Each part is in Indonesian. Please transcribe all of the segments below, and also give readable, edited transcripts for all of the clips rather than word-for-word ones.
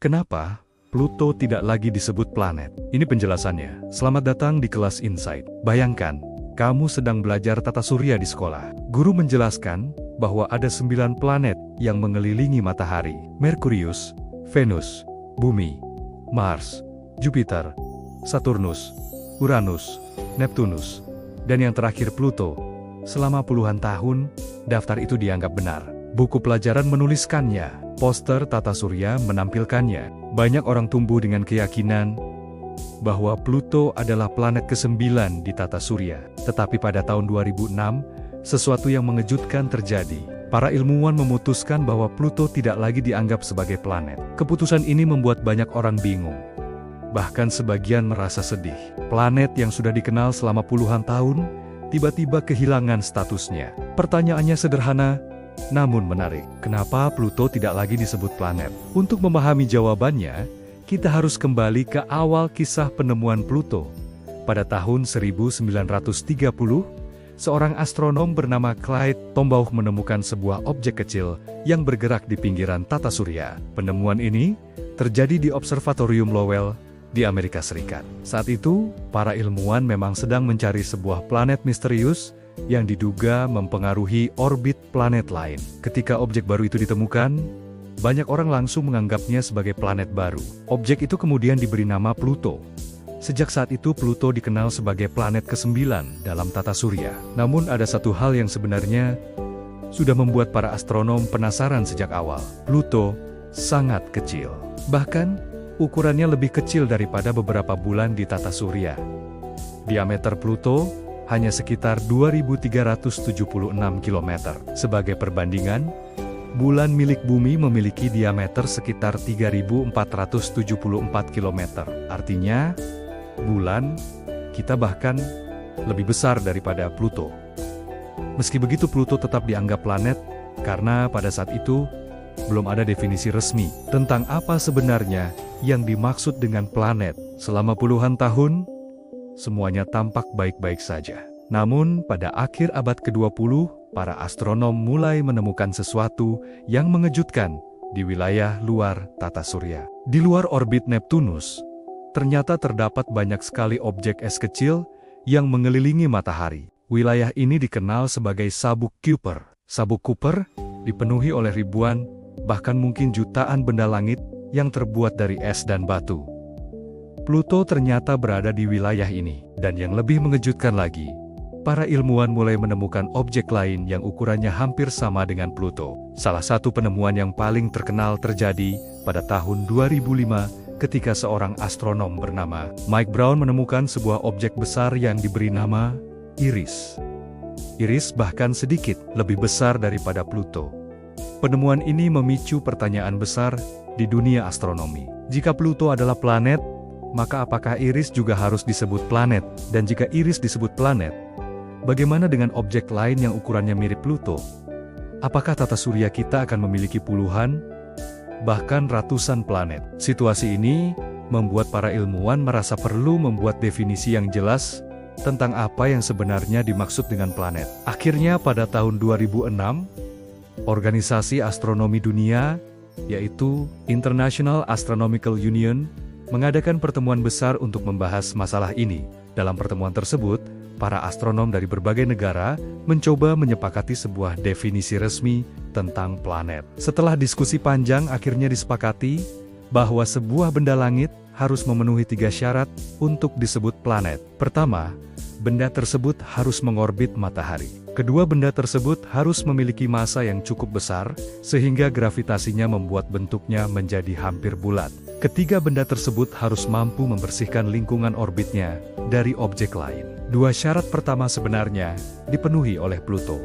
Kenapa Pluto tidak lagi disebut planet? Ini penjelasannya. Selamat datang di kelas Insight. Bayangkan, kamu sedang belajar tata surya di sekolah. Guru menjelaskan bahwa ada 9 planet yang mengelilingi matahari. Merkurius, Venus, Bumi, Mars, Jupiter, Saturnus, Uranus, Neptunus, dan yang terakhir Pluto. Selama puluhan tahun, daftar itu dianggap benar. Buku pelajaran menuliskannya. Poster tata surya menampilkannya. Banyak orang tumbuh dengan keyakinan bahwa Pluto adalah planet ke-9 di tata surya. Tetapi pada tahun 2006, sesuatu yang mengejutkan terjadi. Para ilmuwan memutuskan bahwa Pluto tidak lagi dianggap sebagai planet. Keputusan ini membuat banyak orang bingung. Bahkan sebagian merasa sedih. Planet yang sudah dikenal selama puluhan tahun, tiba-tiba kehilangan statusnya. Pertanyaannya sederhana, namun menarik. Kenapa Pluto tidak lagi disebut planet? Untuk memahami jawabannya, kita harus kembali ke awal kisah penemuan Pluto. Pada tahun 1930, seorang astronom bernama Clyde Tombaugh menemukan sebuah objek kecil yang bergerak di pinggiran tata surya. Penemuan ini terjadi di Observatorium Lowell di Amerika Serikat. Saat itu, para ilmuwan memang sedang mencari sebuah planet misterius yang diduga mempengaruhi orbit planet lain. Ketika objek baru itu ditemukan, banyak orang langsung menganggapnya sebagai planet baru. Objek itu kemudian diberi nama Pluto. Sejak saat itu Pluto dikenal sebagai planet ke-9 dalam tata surya. Namun ada satu hal yang sebenarnya sudah membuat para astronom penasaran sejak awal. Pluto sangat kecil. Bahkan, ukurannya lebih kecil daripada beberapa bulan di tata surya. Diameter Pluto hanya sekitar 2.376 km. Sebagai perbandingan, bulan milik Bumi memiliki diameter sekitar 3.474 km. Artinya, bulan kita bahkan lebih besar daripada Pluto. Meski begitu, Pluto tetap dianggap planet karena pada saat itu belum ada definisi resmi tentang apa sebenarnya yang dimaksud dengan planet. Selama puluhan tahun, semuanya tampak baik-baik saja. Namun, pada akhir abad ke-20, para astronom mulai menemukan sesuatu yang mengejutkan di wilayah luar tata surya. Di luar orbit Neptunus, ternyata terdapat banyak sekali objek es kecil yang mengelilingi matahari. Wilayah ini dikenal sebagai Sabuk Kuiper. Sabuk Kuiper dipenuhi oleh ribuan, bahkan mungkin jutaan benda langit yang terbuat dari es dan batu. Pluto ternyata berada di wilayah ini, dan yang lebih mengejutkan lagi, para ilmuwan mulai menemukan objek lain yang ukurannya hampir sama dengan Pluto. Salah satu penemuan yang paling terkenal terjadi pada tahun 2005 ketika seorang astronom bernama Mike Brown menemukan sebuah objek besar yang diberi nama Iris. Iris bahkan sedikit lebih besar daripada Pluto. Penemuan ini memicu pertanyaan besar di dunia astronomi. Jika Pluto adalah planet, maka apakah Iris juga harus disebut planet? Dan jika Iris disebut planet, bagaimana dengan objek lain yang ukurannya mirip Pluto? Apakah tata surya kita akan memiliki puluhan, bahkan ratusan planet? Situasi ini membuat para ilmuwan merasa perlu membuat definisi yang jelas tentang apa yang sebenarnya dimaksud dengan planet. Akhirnya pada tahun 2006, Organisasi Astronomi Dunia, yaitu International Astronomical Union, mengadakan pertemuan besar untuk membahas masalah ini. Dalam pertemuan tersebut, para astronom dari berbagai negara mencoba menyepakati sebuah definisi resmi tentang planet. Setelah diskusi panjang, akhirnya disepakati bahwa sebuah benda langit harus memenuhi 3 syarat untuk disebut planet. Pertama, benda tersebut harus mengorbit matahari. Kedua, benda tersebut harus memiliki massa yang cukup besar, sehingga gravitasinya membuat bentuknya menjadi hampir bulat. Ketiga, benda tersebut harus mampu membersihkan lingkungan orbitnya dari objek lain. 2 syarat pertama sebenarnya dipenuhi oleh Pluto.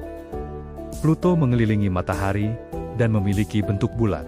Pluto mengelilingi matahari dan memiliki bentuk bulat.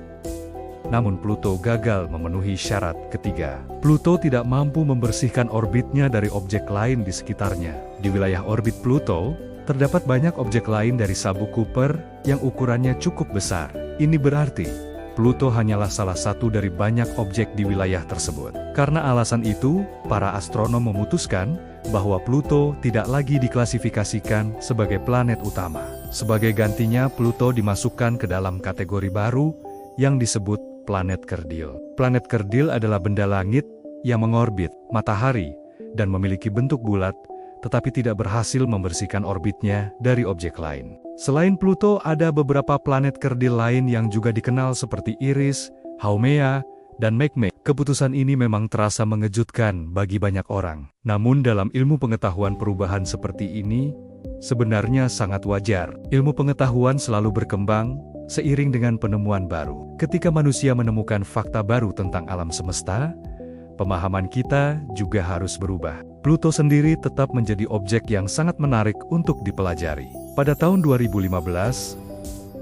Namun Pluto gagal memenuhi syarat ketiga. Pluto tidak mampu membersihkan orbitnya dari objek lain di sekitarnya. Di wilayah orbit Pluto, terdapat banyak objek lain dari Sabuk Kuiper yang ukurannya cukup besar. Ini berarti Pluto hanyalah salah satu dari banyak objek di wilayah tersebut. Karena alasan itu, para astronom memutuskan bahwa Pluto tidak lagi diklasifikasikan sebagai planet utama. Sebagai gantinya, Pluto dimasukkan ke dalam kategori baru yang disebut planet kerdil. Planet kerdil adalah benda langit yang mengorbit matahari dan memiliki bentuk bulat, tetapi tidak berhasil membersihkan orbitnya dari objek lain. Selain Pluto, ada beberapa planet kerdil lain yang juga dikenal seperti Eris, Haumea, dan Makemake. Keputusan ini memang terasa mengejutkan bagi banyak orang. Namun dalam ilmu pengetahuan perubahan seperti ini, sebenarnya sangat wajar. Ilmu pengetahuan selalu berkembang seiring dengan penemuan baru. Ketika manusia menemukan fakta baru tentang alam semesta, pemahaman kita juga harus berubah. Pluto sendiri tetap menjadi objek yang sangat menarik untuk dipelajari. Pada tahun 2015,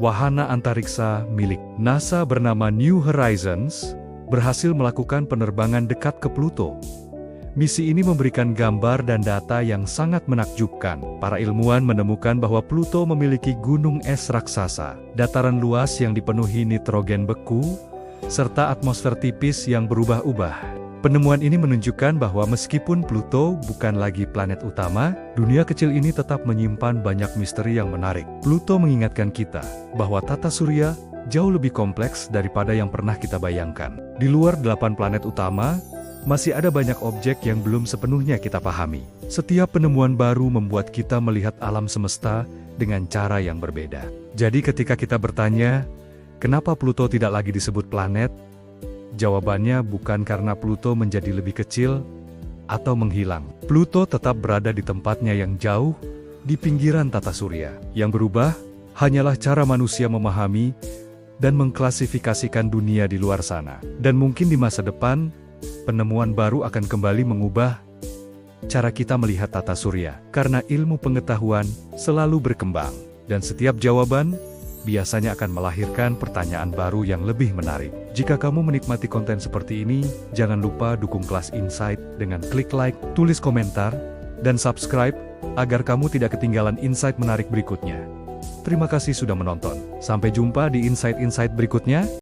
wahana antariksa milik NASA bernama New Horizons berhasil melakukan penerbangan dekat ke Pluto. Misi ini memberikan gambar dan data yang sangat menakjubkan. Para ilmuwan menemukan bahwa Pluto memiliki gunung es raksasa, dataran luas yang dipenuhi nitrogen beku, serta atmosfer tipis yang berubah-ubah. Penemuan ini menunjukkan bahwa meskipun Pluto bukan lagi planet utama, dunia kecil ini tetap menyimpan banyak misteri yang menarik. Pluto mengingatkan kita bahwa tata surya jauh lebih kompleks daripada yang pernah kita bayangkan. Di luar 8 planet utama, masih ada banyak objek yang belum sepenuhnya kita pahami. Setiap penemuan baru membuat kita melihat alam semesta dengan cara yang berbeda. Jadi ketika kita bertanya, kenapa Pluto tidak lagi disebut planet? Jawabannya bukan karena Pluto menjadi lebih kecil atau menghilang. Pluto tetap berada di tempatnya yang jauh, di pinggiran tata surya. Yang berubah, hanyalah cara manusia memahami dan mengklasifikasikan dunia di luar sana. Dan mungkin di masa depan, penemuan baru akan kembali mengubah cara kita melihat tata surya. Karena ilmu pengetahuan selalu berkembang, dan setiap jawaban biasanya akan melahirkan pertanyaan baru yang lebih menarik. Jika kamu menikmati konten seperti ini, jangan lupa dukung Kelas Insight dengan klik like, tulis komentar, dan subscribe, agar kamu tidak ketinggalan insight menarik berikutnya. Terima kasih sudah menonton. Sampai jumpa di insight-insight berikutnya.